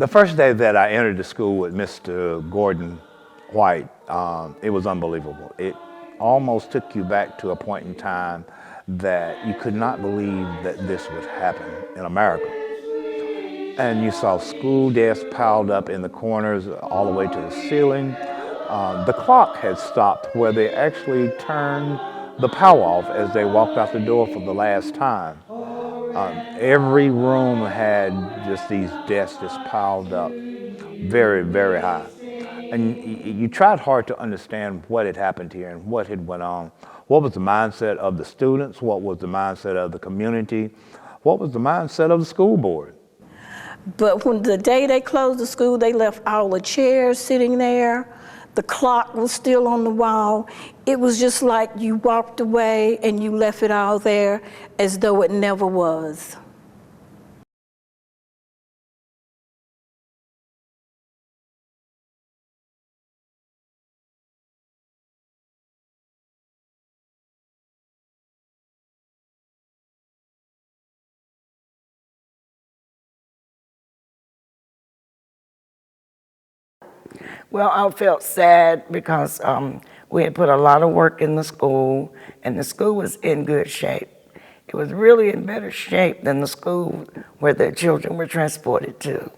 The first day that I entered the school with Mr. Gordon White, it was unbelievable. It almost took you back to a point in time that you could not believe that this would happen in America. And you saw school desks piled up in the corners all the way to the ceiling. The clock had stopped where they actually turned the power off as they walked out the door for the last time. Every room had just these desks just piled up very, very high. And you tried hard to understand what had happened here and what had went on. What was the mindset of the students? What was the mindset of the community? What was the mindset of the school board? But when the day they closed the school, they left all the chairs sitting there. The clock was still on the wall. It was just like you walked away and you left it all there as though it never was. Well, I felt sad because we had put a lot of work in the school, and the school was in good shape. It was really in better shape than the school where the children were transported to.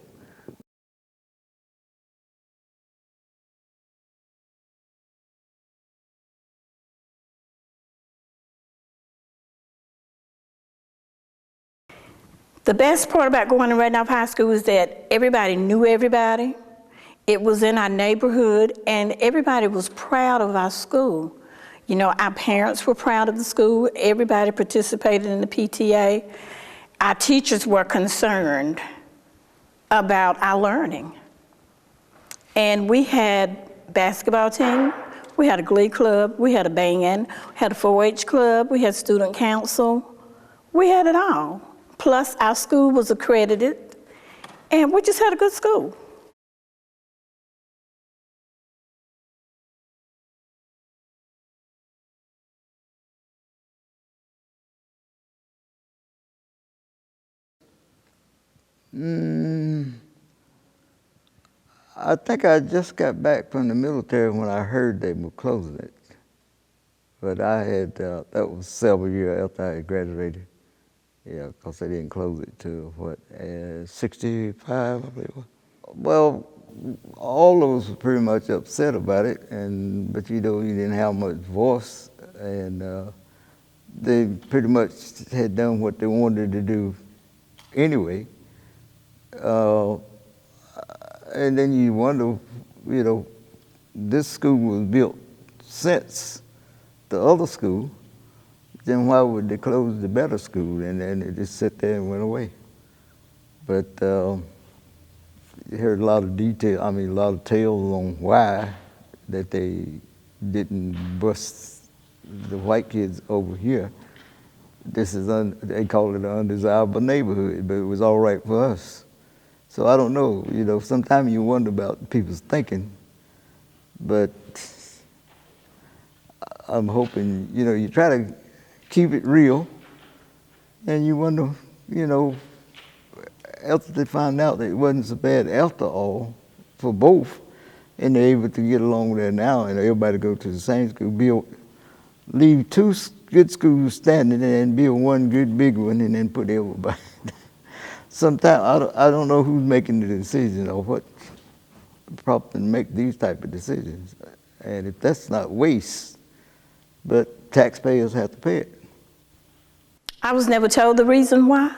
The best part about going to Randolph High School is that everybody knew everybody. It was in our neighborhood, and everybody was proud of our school. You know, our parents were proud of the school. Everybody participated in the PTA. Our teachers were concerned about our learning. And we had basketball team, we had a glee club, we had a band, we had a 4-H club, we had student council. We had it all. Plus, our school was accredited, and we just had a good school. I think I just got back from the military when I heard they were closing it. But I had, that was several years after I had graduated. Yeah, because they didn't close it till, what, 65, I believe it was. Well, all of us were pretty much upset about it, but you know, you didn't have much voice, and they pretty much had done what they wanted to do anyway. And then you wonder, you know, this school was built since the other school, then why would they close the better school? And then it just sat there and went away. But you heard a lot of detail, a lot of tales on why that they didn't bust the white kids over here. This is, they call it an undesirable neighborhood, but it was all right for us. So I don't know, you know, sometimes you wonder about people's thinking, but I'm hoping, you know, you try to keep it real, and you wonder, you know, after they find out that it wasn't so bad after all for both, and they're able to get along there now, and everybody go to the same school, leave two good schools standing there and build one good big one, and then put everybody. Sometimes I don't know who's making the decision or what probably make these type of decisions, and if that's not waste, but taxpayers have to pay it. I was never told the reason why,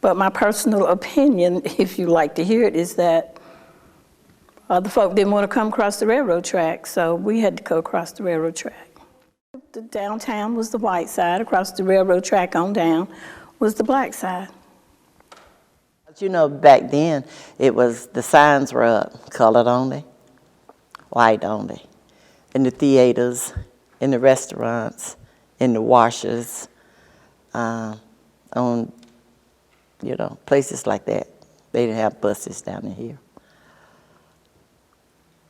but my personal opinion, if you like to hear it, is that other folk didn't want to come across the railroad track, so we had to go across the railroad track. The downtown was the white side, across the railroad track on down was the black side. You know, back then, it was, the signs were up, colored only, white only, in the theaters, in the restaurants, in the washers, on, you know, places like that. They didn't have buses down in here.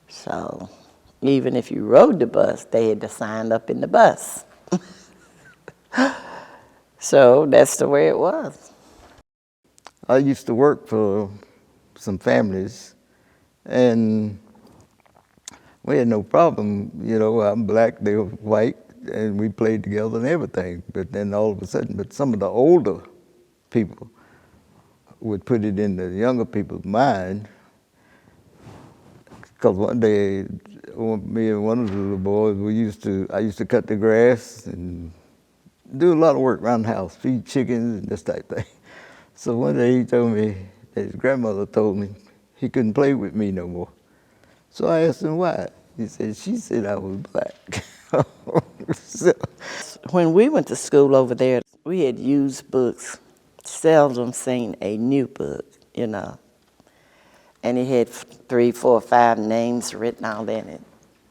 So even if you rode the bus, they had to sign up in the bus. So that's the way it was. I used to work for some families, and we had no problem. You know, I'm black, they were white, and we played together and everything. But then all of a sudden, but some of the older people would put it in the younger people's mind. Because one day, me and one of the little boys, I used to cut the grass and do a lot of work around the house, feed chickens and this type of thing. So one day he told me that his grandmother told me he couldn't play with me no more. So I asked him why. He said, she said I was black. So, When we went to school over there, we had used books, seldom seen a new book, you know. And it had 3, 4, 5 names written out in it.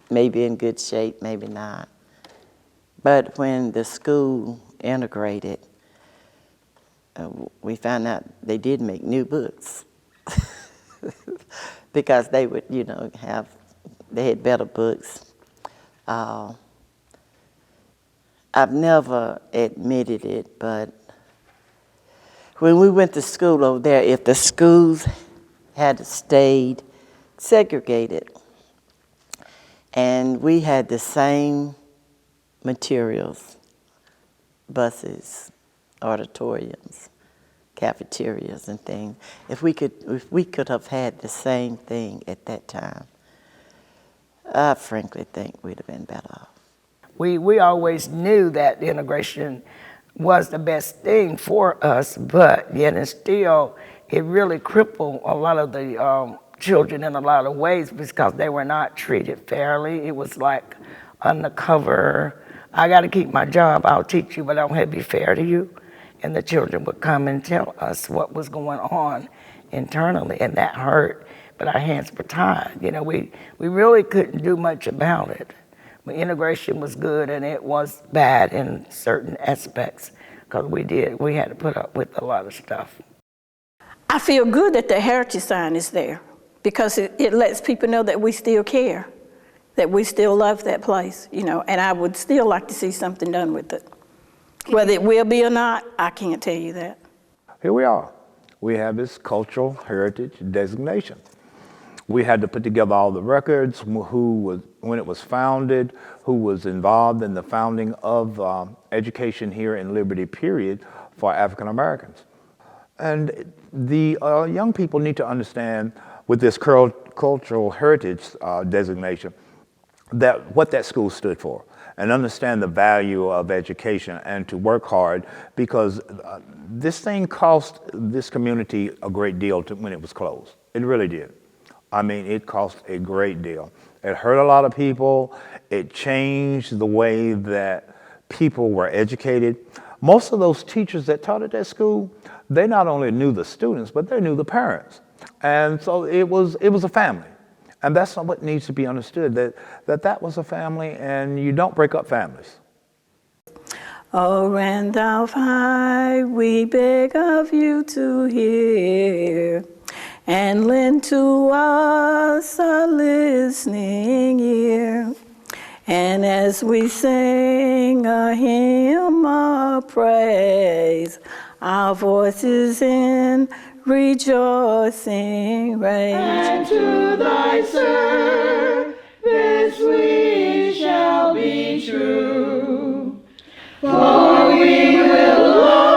Maybe in good shape, maybe not. But when the school integrated, we found out they did make new books. Because they would, you know, they had better books. I've never admitted it, but when we went to school over there, if the schools had stayed segregated, and we had the same materials, buses, auditoriums, cafeterias and things, if we could have had the same thing at that time, I frankly think we'd have been better off. We always knew that integration was the best thing for us, but yet and still, it really crippled a lot of the children in a lot of ways because they were not treated fairly. It was like undercover. I got to keep my job. I'll teach you, but I don't have to be fair to you. And the children would come and tell us what was going on internally, and that hurt. But our hands were tied. You know, we really couldn't do much about it. But integration was good, and it was bad in certain aspects because we had to put up with a lot of stuff. I feel good that the heritage sign is there because it lets people know that we still care, that we still love that place, you know, and I would still like to see something done with it. Whether it will be or not, I can't tell you that. Here we are. We have this cultural heritage designation. We had to put together all the records, when it was founded, who was involved in the founding of education here in Liberty, period, for African Americans. And the young people need to understand with this cultural heritage designation that what that school stood for, and understand the value of education and to work hard because this thing cost this community a great deal when it was closed. It really did. I mean, it cost a great deal. It hurt a lot of people. It changed the way that people were educated. Most of those teachers that taught at that school, they not only knew the students, but they knew the parents. And so it was a family. And that's what needs to be understood, that was a family, and you don't break up families. Oh, Randolph High, we beg of you to hear and lend to us a listening ear. And as we sing a hymn of praise, our voices in rejoicing raise. And to thy service we shall be true, for we will love